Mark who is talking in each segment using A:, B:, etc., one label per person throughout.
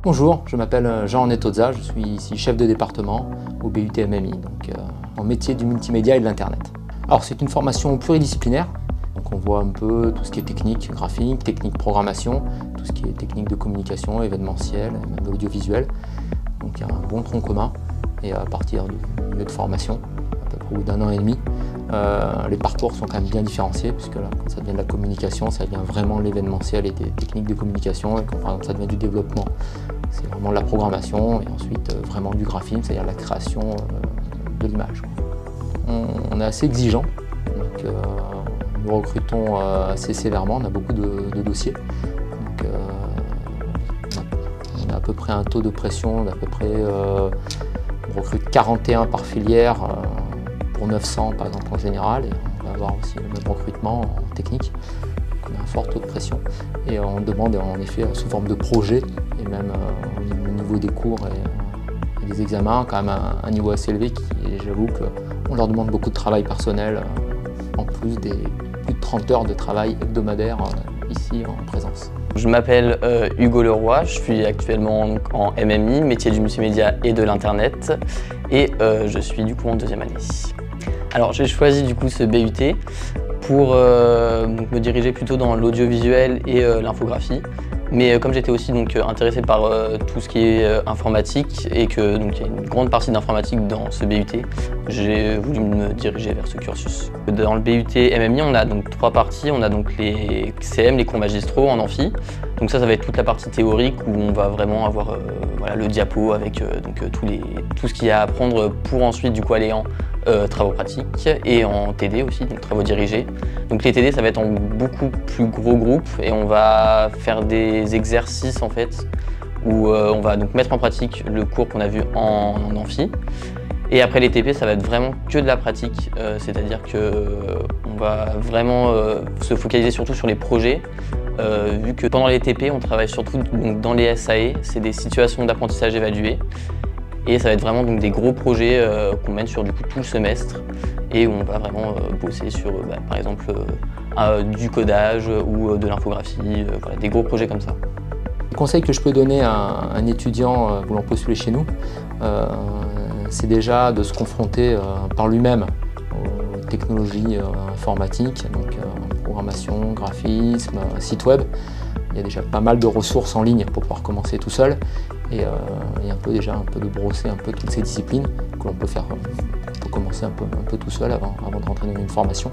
A: Bonjour, je m'appelle Jean Netozza, je suis ici chef de département au BUT MMI, donc en métier du multimédia et de l'Internet. Alors c'est une formation pluridisciplinaire, donc on voit un peu tout ce qui est technique graphique, technique programmation, tout ce qui est technique de communication, événementiel, même de l'audiovisuel. Donc il y a un bon tronc commun et à partir du milieu de formation, à peu près au bout d'1 an et demi, les parcours sont quand même bien différenciés puisque là, quand ça devient de la communication, ça devient vraiment l'événementiel et des techniques de communication, et quand par exemple ça devient du développement, c'est vraiment de la programmation et ensuite vraiment du graphisme, c'est-à-dire la création de l'image. On est assez exigeant, donc nous recrutons assez sévèrement, on a beaucoup de dossiers. Donc, on a à peu près un taux de pression d'à peu près, on recrute 41 par filière pour 900 par exemple en général, et on va avoir aussi le même recrutement en technique. Donc on a un fort taux de pression et on demande en effet sous forme de projet et même au niveau des cours et des examens quand même un niveau assez élevé et j'avoue qu'on leur demande beaucoup de travail personnel en plus des plus de 30 heures de travail hebdomadaire ici en présence.
B: Je m'appelle Hugo Leroy, je suis actuellement en MMI, métier du multimédia et de l'Internet, et je suis du coup en 2e année. Alors j'ai choisi du coup ce BUT pour me diriger plutôt dans l'audiovisuel et l'infographie. Mais comme j'étais aussi intéressé par tout ce qui est informatique et que il y a une grande partie d'informatique dans ce BUT, j'ai voulu me diriger vers ce cursus. Dans le BUT MMI, on a donc 3 parties. On a donc les CM, les cours magistraux en amphi. Donc ça va être toute la partie théorique où on va vraiment avoir voilà, le diapo avec tout ce qu'il y a à apprendre pour ensuite du coup aller en travaux pratiques et en TD aussi, donc travaux dirigés. Donc les TD ça va être en beaucoup plus gros groupe et on va faire des exercices en fait où on va donc mettre en pratique le cours qu'on a vu en amphi. Et après les TP ça va être vraiment que de la pratique, c'est-à-dire qu'on va vraiment se focaliser surtout sur les projets. Vu que pendant les TP on travaille surtout donc, dans les SAE, c'est des situations d'apprentissage évaluées. Et ça va être vraiment donc, des gros projets qu'on mène sur du coup, tout le semestre et où on va vraiment bosser sur par exemple du codage ou de l'infographie, voilà, des gros projets comme ça.
A: Le conseil que je peux donner à un étudiant voulant postuler chez nous, c'est déjà de se confronter par lui-même aux technologies informatiques, donc programmation, graphisme, site web. Il y a déjà pas mal de ressources en ligne pour pouvoir commencer tout seul et déjà un peu de brosser un peu toutes ces disciplines que l'on peut faire, on peut commencer un peu tout seul avant de rentrer dans une formation.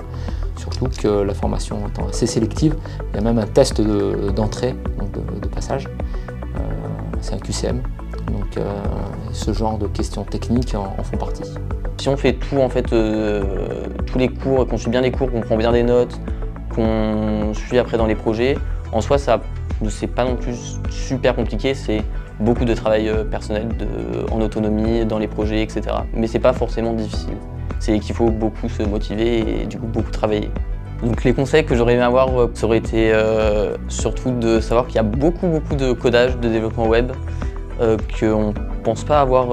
A: Surtout que la formation étant assez sélective, il y a même un test d'entrée, de passage. C'est un QCM, donc ce genre de questions techniques en font partie.
B: Si on fait tout en fait, tous les cours, qu'on suit bien les cours, qu'on prend bien des notes, qu'on suit après dans les projets, en soi ça c'est pas non plus super compliqué, c'est beaucoup de travail personnel en autonomie, dans les projets, etc. Mais c'est pas forcément difficile. C'est qu'il faut beaucoup se motiver et du coup beaucoup travailler. Donc les conseils que j'aurais aimé avoir, ça aurait été surtout de savoir qu'il y a beaucoup de codage, de développement web qu'on ne pense pas avoir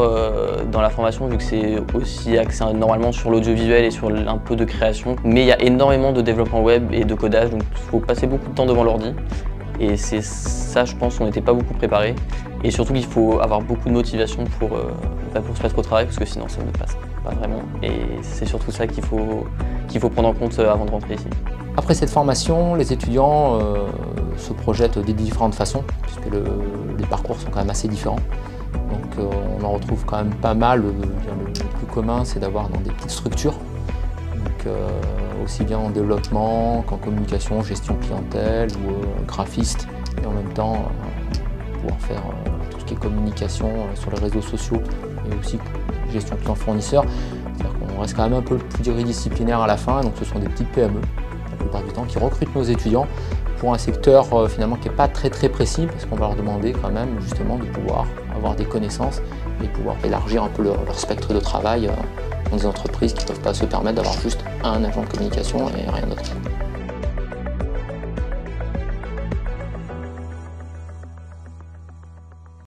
B: dans la formation vu que c'est aussi axé normalement sur l'audiovisuel et sur un peu de création. Mais il y a énormément de développement web et de codage, donc il faut passer beaucoup de temps devant l'ordi. Et c'est ça, je pense, on n'était pas beaucoup préparé. Et surtout qu'il faut avoir beaucoup de motivation pour se mettre au travail parce que sinon ça ne passe pas vraiment. Et c'est surtout ça qu'il faut prendre en compte avant de rentrer ici.
A: Après cette formation, les étudiants se projettent de différentes façons puisque les parcours sont quand même assez différents. Donc on en retrouve quand même pas mal. Le plus commun, c'est d'avoir dans des petites structures. Donc, aussi bien en développement qu'en communication, gestion clientèle ou graphiste. Et en même temps, pouvoir faire tout ce qui est communication sur les réseaux sociaux et aussi gestion client-fournisseur. C'est-à-dire qu'on reste quand même un peu plus pluridisciplinaire à la fin. Donc ce sont des petites PME, la plupart du temps, qui recrutent nos étudiants pour un secteur finalement qui n'est pas très précis parce qu'on va leur demander quand même justement de pouvoir avoir des connaissances et pouvoir élargir un peu leur spectre de travail dans des entreprises qui ne peuvent pas se permettre d'avoir juste un agent de communication et rien d'autre.